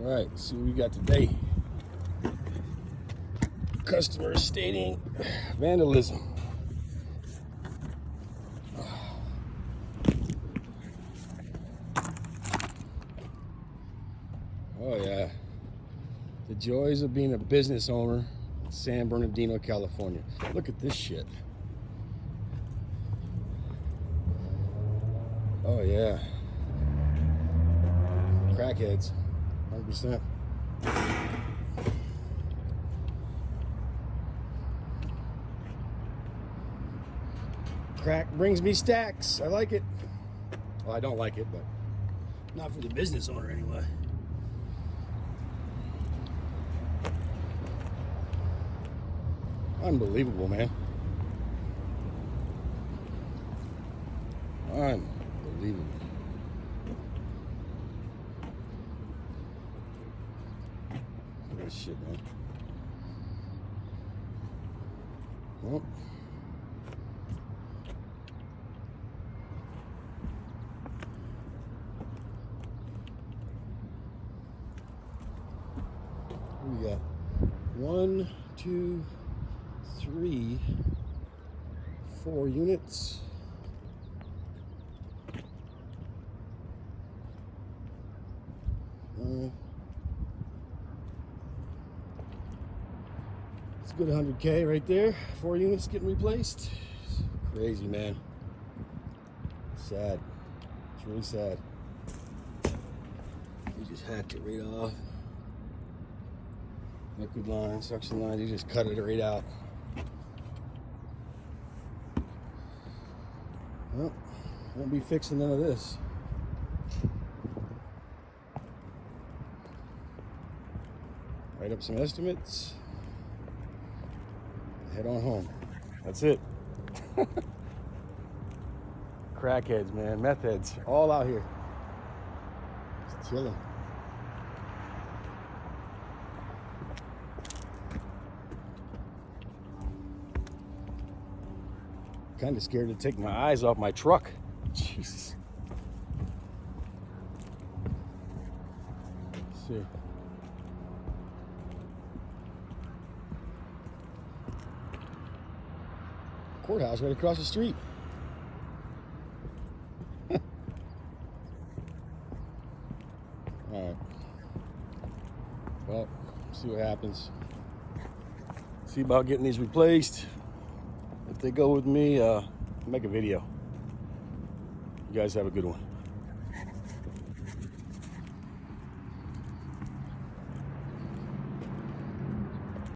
All right, see what we got today. Customer stating vandalism. Oh yeah, the joys of being a business owner in San Bernardino, California. Look at this shit. Oh yeah, crackheads, 100%. Crack brings me stacks. I like it. Well, I don't like it, but not for the business owner anyway. Unbelievable, man. Unbelievable. Look at this shit, man. Well, we got 1, 2, 3, 4 units. It's a good 100K right there. 4 units getting replaced. Crazy, man. Sad. It's really sad. You just hacked it right off. Liquid line, suction line, you just cut it right out. Well, won't be fixing none of this. Write up some estimates. Head on home. That's it. Crackheads, man, meth heads, all out here. Just chilling. Kind of scared to take my eyes off my truck. Jesus. Let's see. Courthouse right across the street. All right. Well, see what happens. See about getting these replaced. If they go with me, make a video. You guys have a good one.